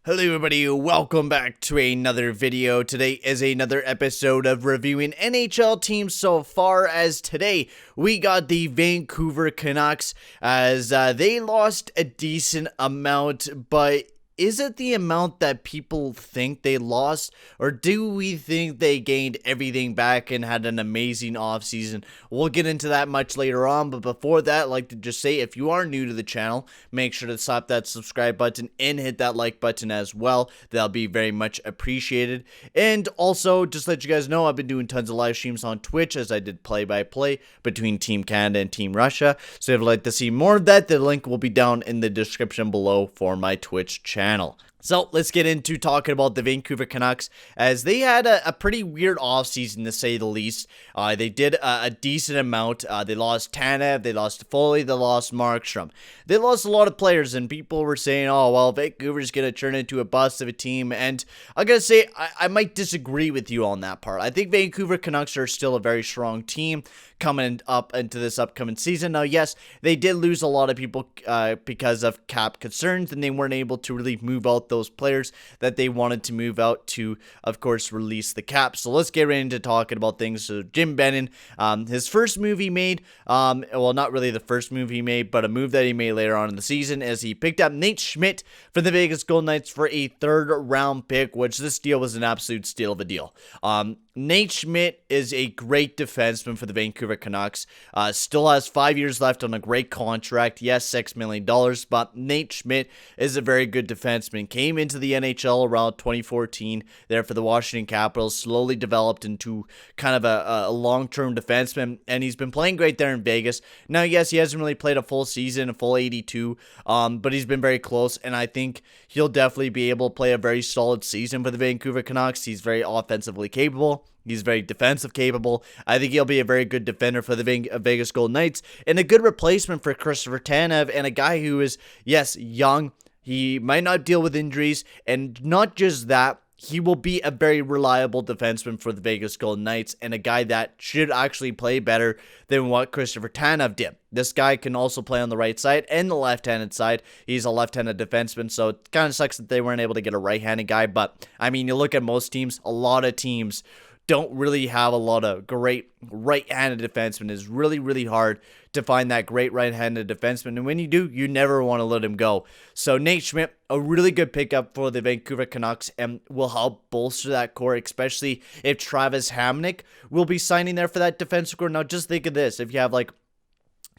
Hello everybody, welcome back to another video. Today is another episode of reviewing NHL teams. So far as today, we got the Vancouver Canucks as they lost a decent amount, but is it the amount that people think they lost, or do we think they gained everything back and had an amazing offseason? We'll get into that much later on, but before that, I'd like to just say, if you are new to the channel, make sure to slap that subscribe button and hit that like button as well. That'll be very much appreciated. And also, just let you guys know, I've been doing tons of live streams on Twitch as I did play-by-play between Team Canada and Team Russia. So if you'd like to see more of that, the link will be down in the description below for my Twitch channel. So let's get into talking about the Vancouver Canucks, as they had a pretty weird offseason to say the least. They did a decent amount. They lost Tanev, they lost Foley, they lost Markstrom. They lost a lot of players, and people were saying, oh, well, Vancouver's going to turn into a bust of a team. And I got to say, I might disagree with you on that part. I think Vancouver Canucks are still a very strong team coming up into this upcoming season. Now, yes, they did lose a lot of people because of cap concerns, and they weren't able to really move out those players that they wanted to move out to, of course, release the cap. So let's get right into talking about things. So Jim Benning, his first move he made, well, not really the first move he made, but a move that he made later on in the season, as he picked up Nate Schmidt for the Vegas Golden Knights for a third-round pick, which this deal was an absolute steal of a deal. Nate Schmidt is a great defenseman for the Vancouver Canucks. Still has 5 years left on a great contract. Yes, $6 million, but Nate Schmidt is a very good defenseman. Came into the NHL around 2014 there for the Washington Capitals, slowly developed into kind of a long-term defenseman, and he's been playing great there in Vegas. Now, yes, he hasn't really played a full season, a full 82, but he's been very close, and I think he'll definitely be able to play a very solid season for the Vancouver Canucks. He's very offensively capable. He's very defensive capable. I think he'll be a very good defender for the Vegas Golden Knights, and a good replacement for Christopher Tanev, and a guy who is, yes, young. He might not deal with injuries, and not just that, he will be a very reliable defenseman for the Vegas Golden Knights, and a guy that should actually play better than what Christopher Tanev did. This guy can also play on the right side and the left-handed side. He's a left-handed defenseman, so it kind of sucks that they weren't able to get a right-handed guy, but, I mean, you look at most teams, a lot of teams don't really have a lot of great right-handed defensemen. It's really, really hard to find that great right-handed defenseman, and when you do, you never want to let him go. So Nate Schmidt, a really good pickup for the Vancouver Canucks, and will help bolster that core, especially if Travis Hamonic will be signing there for that defensive core. Now, just think of this. If you have, like,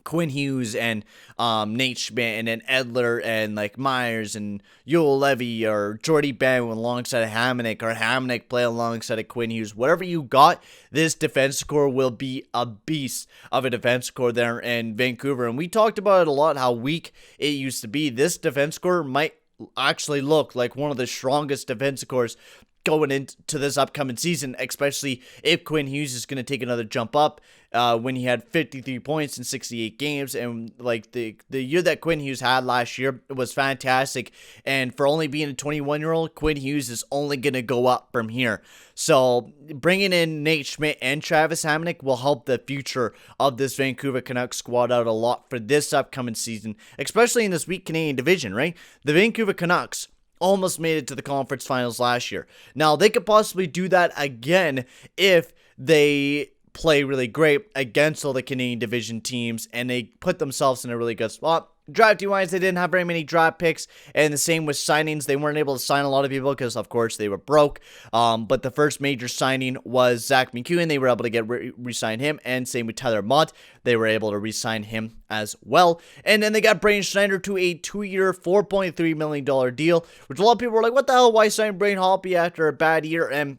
Quinn Hughes and Nate Schmidt, and then Edler and like Myers and Yoel Levy or Jordy Ben alongside of Hamonic, or Hamonic play alongside of Quinn Hughes. Whatever you got, this defense core will be a beast of a defense core there in Vancouver. And we talked about it a lot, how weak it used to be. This defense core might actually look like one of the strongest defensive cores going into this upcoming season, especially if Quinn Hughes is going to take another jump up when he had 53 points in 68 games. And like the year that Quinn Hughes had last year was fantastic. And for only being a 21-year-old, Quinn Hughes is only going to go up from here. So bringing in Nate Schmidt and Travis Hamonic will help the future of this Vancouver Canucks squad out a lot for this upcoming season, especially in this weak Canadian division, right? The Vancouver Canucks almost made it to the conference finals last year. Now, they could possibly do that again if they play really great against all the Canadian division teams and they put themselves in a really good spot. Drafting-wise, they didn't have very many draft picks, and the same with signings. They weren't able to sign a lot of people because, of course, they were broke. But the first major signing was Zach McEwen. They were able to get re-sign him, and same with Tyler Mott. They were able to re-sign him as well. And then they got Braden Schneider to a 2-year, $4.3 million deal, which a lot of people were like, what the hell, why sign Braden Holtby after a bad year? And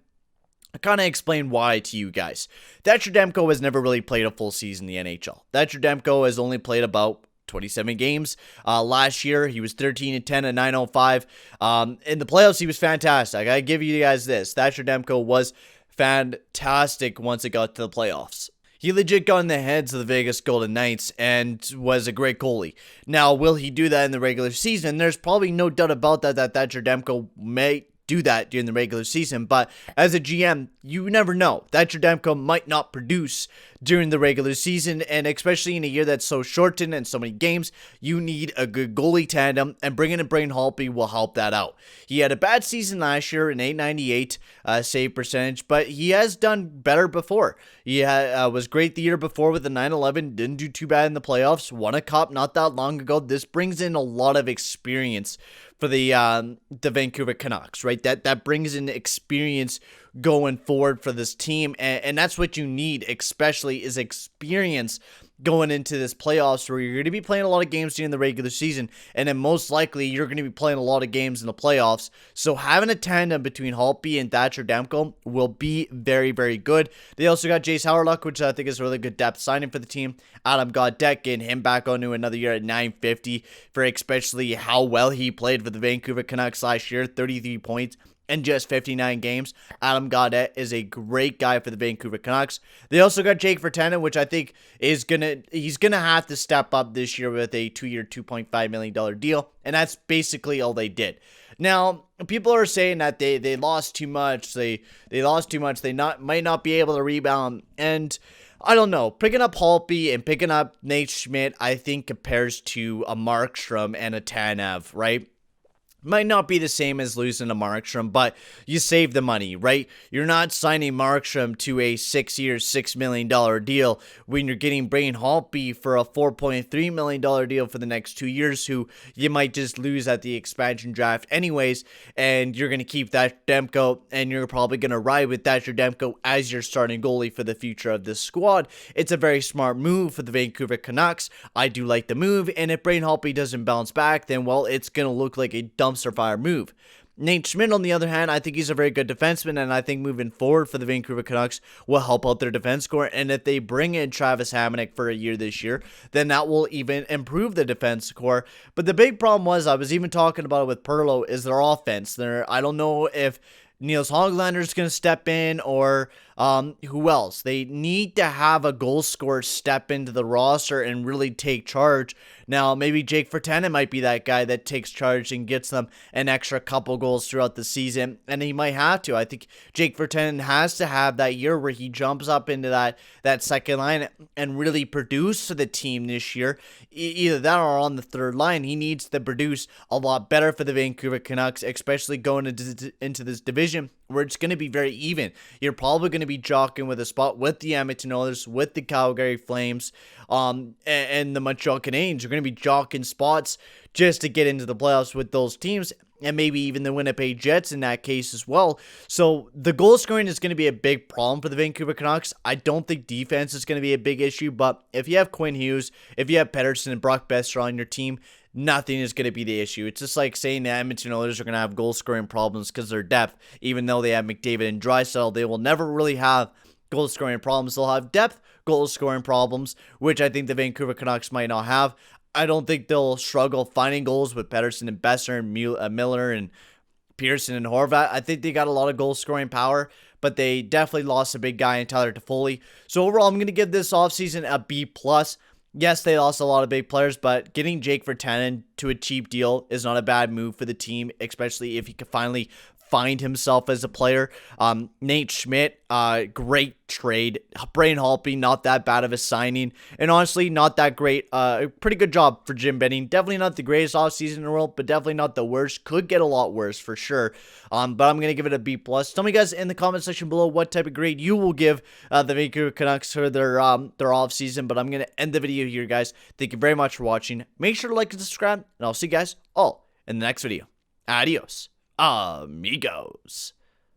I kind of explain why to you guys. Thatcher Demko has never really played a full season in the NHL. Thatcher Demko has only played about 27 games. Last year, he was 13-10 at 905. In the playoffs, he was fantastic. I gotta give you guys this. Thatcher Demko was fantastic once it got to the playoffs. He legit got in the heads of the Vegas Golden Knights and was a great goalie. Now, will he do that in the regular season? There's probably no doubt about that Thatcher Demko may do that during the regular season. But as a GM, you never know. Thatcher Demko might not produce during the regular season, and especially in a year that's so shortened and so many games, you need a good goalie tandem, and bringing in Braden Holtby will help that out. He had a bad season last year, an .898 save percentage, but he has done better before. He was great the year before with a .911, didn't do too bad in the playoffs, won a cup not that long ago. This brings in a lot of experience for the Vancouver Canucks, right? That brings in experience going forward for this team, and that's what you need, especially is experience going into this playoffs, where you're going to be playing a lot of games during the regular season, and then most likely you're going to be playing a lot of games in the playoffs. So having a tandem between Holtby and Thatcher Demko will be very, very good. They also got Jace Howardluck, which I think is a really good depth signing for the team. Adam Gaudette getting him back onto another year at $950 for especially how well he played for the Vancouver Canucks last year, 33 points. In just 59 games. Adam Gaudette is a great guy for the Vancouver Canucks. They also got Jake Virtanen, which I think he's gonna have to step up this year with a 2-year, $2.5 million deal, and that's basically all they did. Now, people are saying that they lost too much. They lost too much. They might not be able to rebound, and I don't know. Picking up Holtby and picking up Nate Schmidt, I think compares to a Markstrom and a Tanev, right? Might not be the same as losing to Markstrom, but you save the money, right? You're not signing Markstrom to a 6-year, $6 million deal when you're getting Braden Holtby for a $4.3 million deal for the next 2 years, who you might just lose at the expansion draft anyways, and you're going to keep that Demko, and you're probably going to ride with Thatcher Demko as your starting goalie for the future of this squad. It's a very smart move for the Vancouver Canucks. I do like the move, and if Braden Holtby doesn't bounce back, then, well, it's going to look like a dumpster fire move. Nate Schmidt, on the other hand, I think he's a very good defenseman, and I think moving forward for the Vancouver Canucks will help out their defense core. And if they bring in Travis Hamonic for a year this year, then that will even improve the defense core. But the big problem was, I was even talking about it with Perlo, is their offense. I don't know if Niels Hoglander is going to step in, or who else. They need to have a goal scorer step into the roster and really take charge. Now, maybe Jake Virtanen might be that guy that takes charge and gets them an extra couple goals throughout the season, and he might have to. I think Jake Virtanen has to have that year where he jumps up into that second line and really produce for the team this year. Either that or on the third line. He needs to produce a lot better for the Vancouver Canucks, especially going into this division where it's going to be very even. You're probably going to be jockeying with a spot with the Edmonton Oilers, with the Calgary Flames, and the Montreal Canadiens. You're going to be jockeying spots just to get into the playoffs with those teams, and maybe even the Winnipeg Jets in that case as well. So the goal scoring is going to be a big problem for the Vancouver Canucks. I don't think defense is going to be a big issue, but if you have Quinn Hughes, if you have Pettersson and Brock Besser on your team, nothing is going to be the issue. It's just like saying the Edmonton Oilers are going to have goal scoring problems because of their depth. Even though they have McDavid and Draisaitl, they will never really have goal scoring problems. They'll have depth goal scoring problems, which I think the Vancouver Canucks might not have. I don't think they'll struggle finding goals with Pettersson and Besser and Miller and Pearson and Horvat. I think they got a lot of goal scoring power, but they definitely lost a big guy in Tyler Toffoli. So overall, I'm going to give this offseason a B+. Yes, they lost a lot of big players, but getting Jake Virtanen to a cheap deal is not a bad move for the team, especially if he can finally find himself as a player. Nate Schmidt, great trade. Braden Holtby, not that bad of a signing. And honestly, not that great. Pretty good job for Jim Benning. Definitely not the greatest offseason in the world, but definitely not the worst. Could get a lot worse for sure. But I'm going to give it a B+. Tell me guys in the comment section below what type of grade you will give the Vancouver Canucks for their offseason. But I'm going to end the video here, guys. Thank you very much for watching. Make sure to like and subscribe, and I'll see you guys all in the next video. Adios, amigos.